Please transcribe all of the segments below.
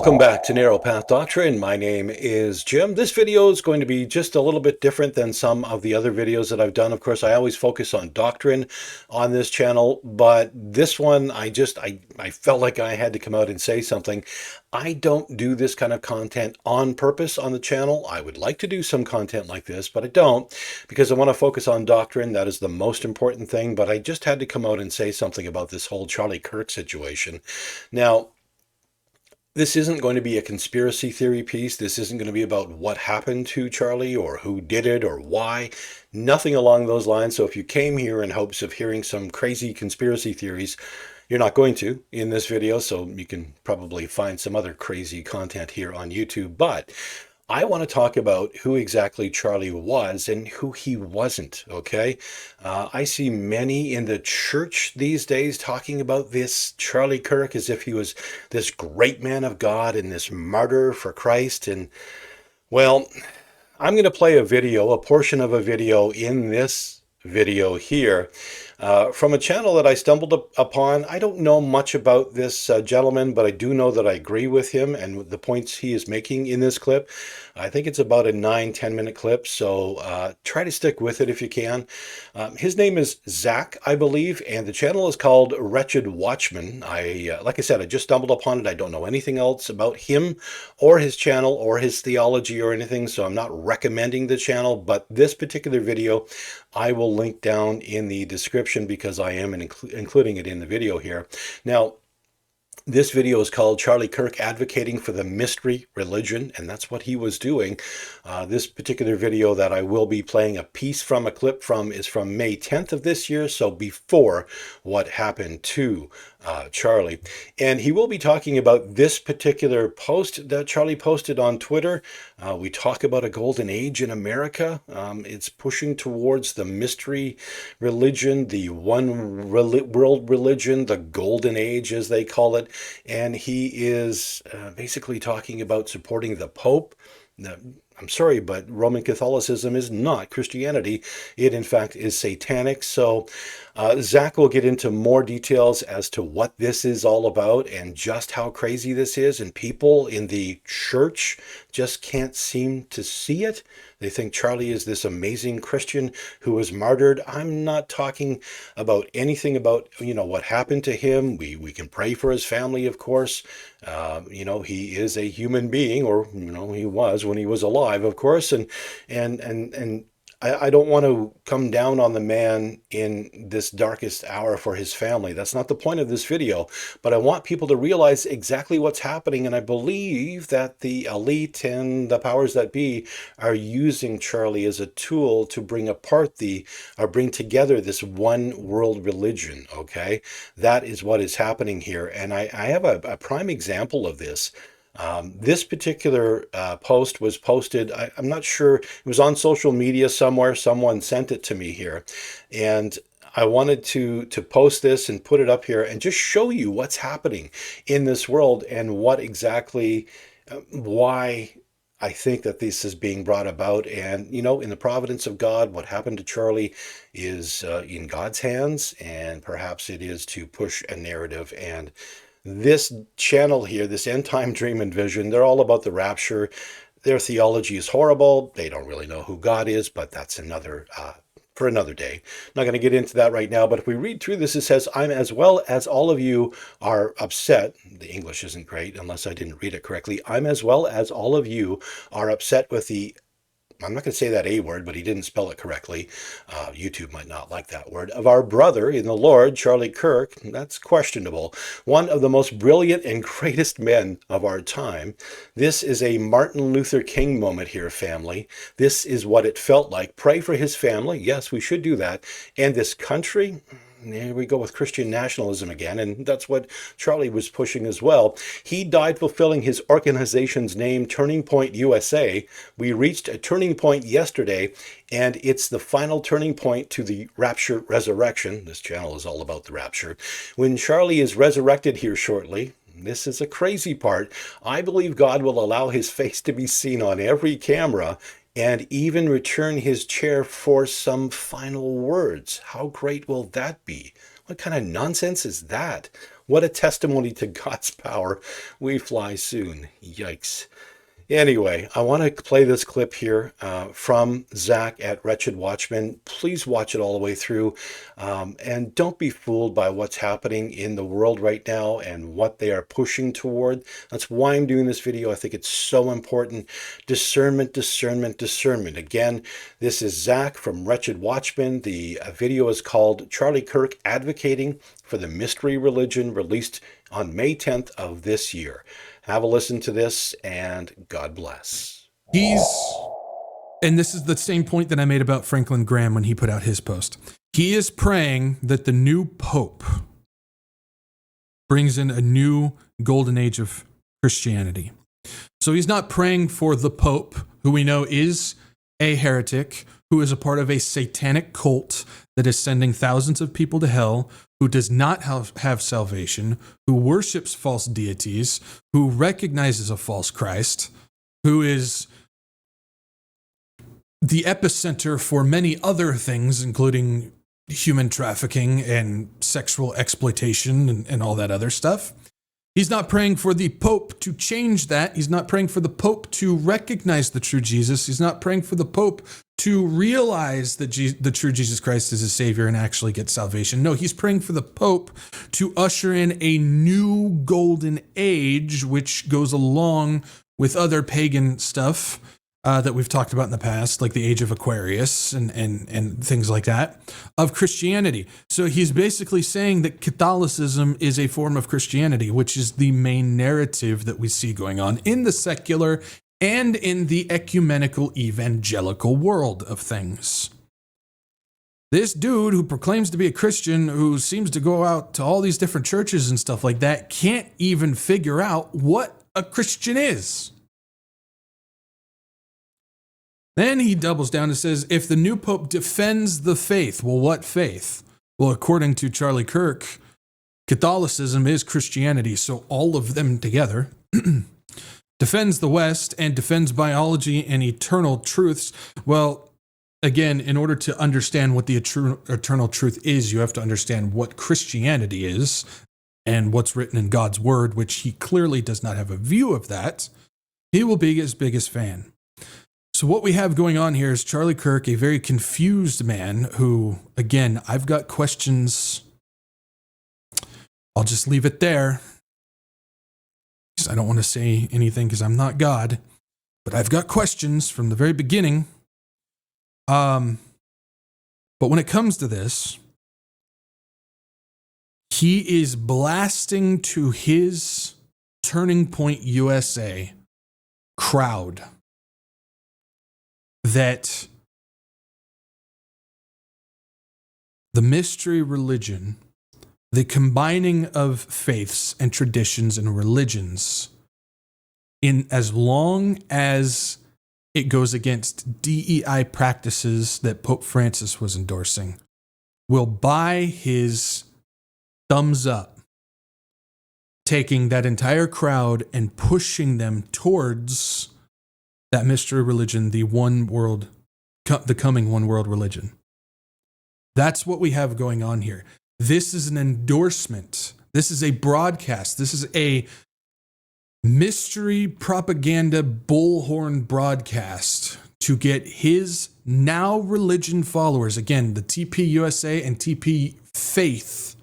Welcome back to Narrow Path Doctrine. My name is Jim. This video is going to be just a little bit different than some of the other videos that I've done. Of course, I always focus on doctrine on this channel, but this one, I felt like I had to come out and say something. I don't do this kind of content on purpose on the channel. I would like to do some content like this, but I don't because I want to focus on doctrine. That is the most important thing, but I just had to come out and say something about this whole Charlie Kirk situation. Now, this isn't going to be a conspiracy theory piece. This isn't going to be about what happened to Charlie or who did it or why. Nothing along those lines. So if you came here in hopes of hearing some crazy conspiracy theories, you're not going to in this video. So you can probably find some other crazy content here on YouTube. But I want to talk about who exactly Charlie was and who he wasn't, okay? I see many in the church these days talking about this Charlie Kirk as if he was this great man of God and this martyr for Christ. And, well, I'm going to play a video, a portion of a video in this video here from a channel that I stumbled upon. I don't know much about this gentleman, but I do know that I agree with him and the points he is making in this clip. I think it's about a 9-10 minute clip, so try to stick with it if you can. His name is Zach, I believe, and the channel is called Wretched Watchman. Like I said, I just stumbled upon it. I don't know anything else about him or his channel or his theology or anything, so I'm not recommending the channel, but this particular video I will link down in the description because I am including it in the video here. Now, this video is called Charlie Kirk Advocating for the Mystery Religion, and that's what he was doing. This particular video that I will be playing a clip from, is from May 10th of this year, so before what happened to Charlie. And he will be talking about this particular post that Charlie posted on Twitter. We talk about a golden age in America. It's pushing towards the mystery religion, the world religion, the golden age as they call it. And he is basically talking about supporting the Pope. I'm sorry, but Roman Catholicism is not Christianity. It, in fact, is satanic. So Zach will get into more details as to what this is all about and just how crazy this is. And people in the church just can't seem to see it. They think Charlie is this amazing Christian who was martyred. I'm not talking about anything about, what happened to him. We can pray for his family, of course. He is a human being, or, he was when he was alive, of course. And I don't want to come down on the man in this darkest hour for his family. That's not the point of this video, but I want people to realize exactly what's happening. And I believe that the elite and the powers that be are using Charlie as a tool to bring together this one world religion. Okay. That is what is happening here. And I have a prime example of this. This particular post was posted, I'm not sure, it was on social media somewhere. Someone sent it to me here. And I wanted to post this and put it up here and just show you what's happening in this world and what exactly, why I think that this is being brought about. And, in the providence of God, what happened to Charlie is in God's hands, and perhaps it is to push a narrative. And this channel here, this End Time Dream and Vision, they're all about the rapture. Their theology is horrible. They don't really know who God is, but that's for another day. I'm not going to get into that right now, but if we read through this, it says, I'm as well as all of you are upset. The English isn't great unless I didn't read it correctly. I'm as well as all of you are upset with I'm not going to say that A word, but he didn't spell it correctly. YouTube might not like that word. Of our brother in the Lord, Charlie Kirk. That's questionable. One of the most brilliant and greatest men of our time. This is a Martin Luther King moment here, family. This is what it felt like. Pray for his family. Yes, we should do that. And this country. Here we go with Christian nationalism again, and that's what Charlie was pushing as well. He died fulfilling his organization's name, Turning Point USA. We reached a turning point yesterday, and it's the final turning point to the rapture resurrection. This channel is all about the rapture. When Charlie is resurrected here shortly, this is a crazy part, I believe God will allow his face to be seen on every camera and even return his chair for some final words. How great will that be? What kind of nonsense is that? What a testimony to God's power. We fly soon. Yikes. Anyway, I want to play this clip here from Zach at Wretched Watchman. Please watch it all the way through. And don't be fooled by what's happening in the world right now and what they are pushing toward. That's why I'm doing this video. I think it's so important. Discernment, discernment, discernment. Again, this is Zach from Wretched Watchman. The video is called Charlie Kirk Advocating for the Mystery Religion, released on May 10th of this year. Have a listen to this, and God bless. And this is the same point that I made about Franklin Graham when he put out his post. He is praying that the new Pope brings in a new golden age of Christianity. So he's not praying for the Pope, who we know is a heretic, who is a part of a satanic cult that is sending thousands of people to hell, who does not have salvation, who worships false deities, who recognizes a false Christ, who is the epicenter for many other things, including human trafficking and sexual exploitation and all that other stuff. He's not praying for the Pope to change that. He's not praying for the Pope to recognize the true Jesus. He's not praying for the Pope to realize that the true Jesus Christ is his Savior and actually get salvation. No, he's praying for the Pope to usher in a new golden age, which goes along with other pagan stuff that we've talked about in the past, like the age of Aquarius and things like that, of Christianity. So he's basically saying that Catholicism is a form of Christianity, which is the main narrative that we see going on in the secular and in the ecumenical evangelical world of things. This dude who proclaims to be a Christian, who seems to go out to all these different churches and stuff like that, can't even figure out what a Christian is. Then he doubles down and says, if the new Pope defends the faith, well, what faith? Well, according to Charlie Kirk, Catholicism is Christianity, so all of them together defends the West and defends biology and eternal truths. Well, again, in order to understand what the eternal truth is, you have to understand what Christianity is and what's written in God's word, which he clearly does not have a view of that. He will be his biggest fan. So what we have going on here is Charlie Kirk, a very confused man who, again, I've got questions. I'll just leave it there. I don't want to say anything because I'm not God, but I've got questions from the very beginning. But when it comes to this, he is blasting to his Turning Point USA crowd that the mystery religion, the combining of faiths and traditions and religions, in as long as it goes against DEI practices that Pope Francis was endorsing, will buy his thumbs up, taking that entire crowd and pushing them towards that mystery religion, the coming one world religion. That's what we have going on here. This is an endorsement. This is a broadcast. This is a mystery propaganda bullhorn broadcast to get his now religion followers. Again, the TP USA and TP faith.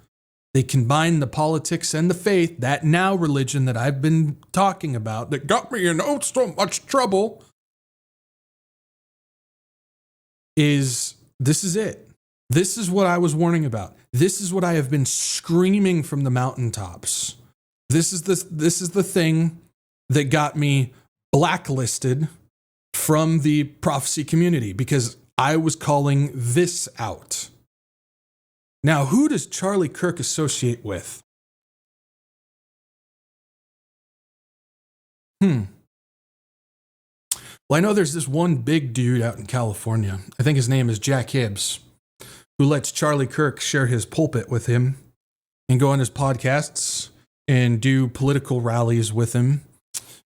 They combine the politics and the faith, that now religion that I've been talking about that got me in so much trouble. This is it. This is what I was warning about. This is what I have been screaming from the mountaintops. This is the thing that got me blacklisted from the prophecy community because I was calling this out. Now, who does Charlie Kirk associate with? Well, I know there's this one big dude out in California. I think his name is Jack Hibbs, who lets Charlie Kirk share his pulpit with him and go on his podcasts and do political rallies with him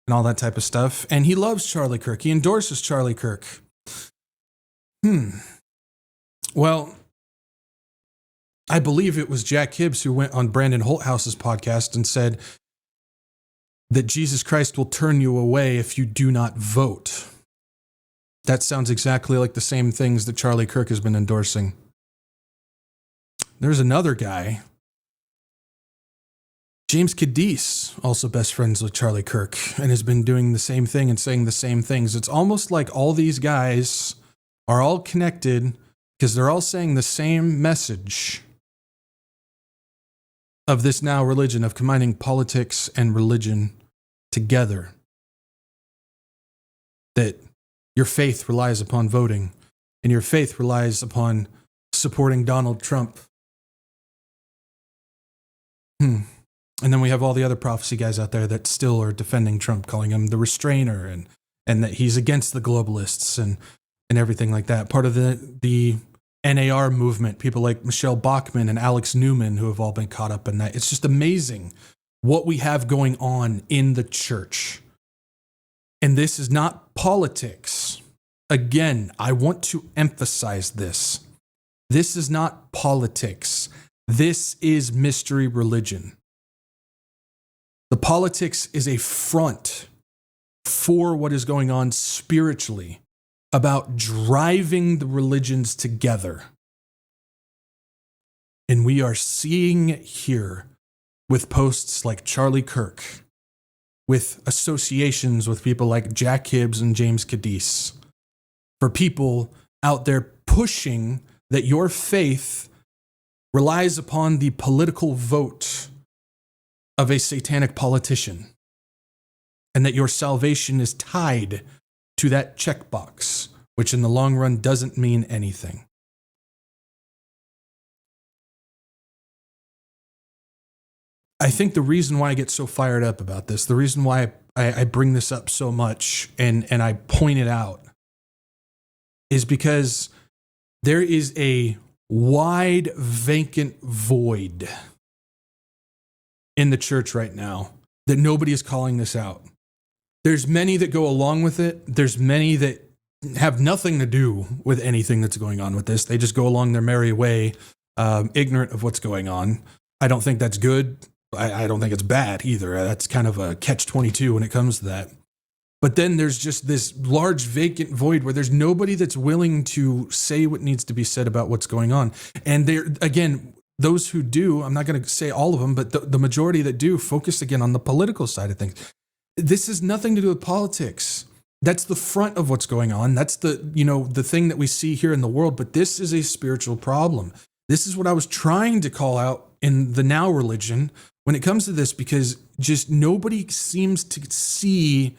and all that type of stuff. And he loves Charlie Kirk. He endorses Charlie Kirk. Well, I believe it was Jack Hibbs who went on Brandon Holthouse's podcast and said that Jesus Christ will turn you away if you do not vote. That sounds exactly like the same things that Charlie Kirk has been endorsing. There's another guy, James Cadiz, also best friends with Charlie Kirk, and has been doing the same thing and saying the same things. It's almost like all these guys are all connected because they're all saying the same message of this now religion, of combining politics and religion together. That your faith relies upon voting, and your faith relies upon supporting Donald Trump. And then we have all the other prophecy guys out there that still are defending Trump, calling him the restrainer, and that he's against the globalists and everything like that. Part of the NAR movement, people like Michelle Bachmann and Alex Newman, who have all been caught up in that. It's just amazing what we have going on in the church. And this is not politics. Again, I want to emphasize this. This is not politics. This is mystery religion. The politics is a front for what is going on spiritually about driving the religions together. And we are seeing it here with posts like Charlie Kirk, with associations with people like Jack Hibbs and James Cadiz, for people out there pushing that your faith relies upon the political vote of a satanic politician, and that your salvation is tied to that checkbox, which in the long run doesn't mean anything. I think the reason why I get so fired up about this, the reason why I bring this up so much and I point it out, is because there is a wide vacant void in the church right now that nobody is calling this out. There's many that go along with it. There's many that have nothing to do with anything that's going on with this. They just go along their merry way, ignorant of what's going on. I don't think that's good. I don't think it's bad either. That's kind of a catch-22 when it comes to that. But then there's just this large vacant void where there's nobody that's willing to say what needs to be said about what's going on. And there, again, those who do, I'm not going to say all of them, but the majority that do focus again on the political side of things. This has nothing to do with politics. That's the front of what's going on. That's the thing that we see here in the world. But this is a spiritual problem. This is what I was trying to call out in the now religion when it comes to this, because just nobody seems to see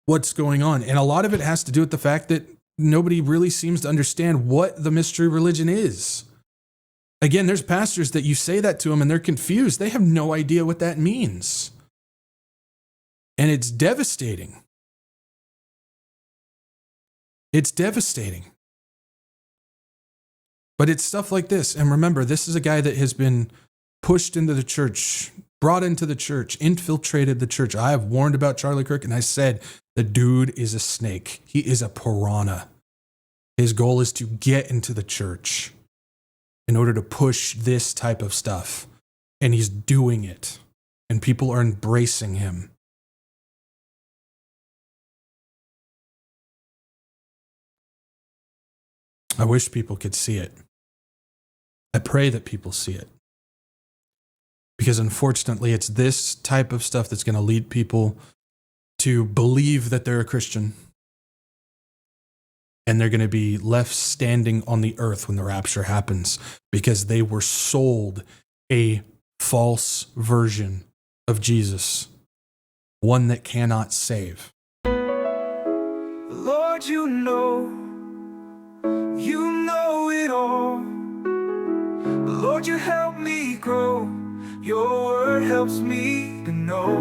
what's going on. And a lot of it has to do with the fact that nobody really seems to understand what the mystery religion is. Again, there's pastors that you say that to them and they're confused. They have no idea what that means. And it's devastating. It's devastating. But it's stuff like this. And remember, this is a guy that has been pushed into the church, brought into the church, infiltrated the church. I have warned about Charlie Kirk, and I said, the dude is a snake. He is a piranha. His goal is to get into the church in order to push this type of stuff. And he's doing it. And people are embracing him. I wish people could see it. I pray that people see it. Because unfortunately, it's this type of stuff that's going to lead people to believe that they're a Christian. And they're going to be left standing on the earth when the rapture happens because they were sold a false version of Jesus, one that cannot save. Lord, you know it all. Lord, you help me grow. Your word helps me to know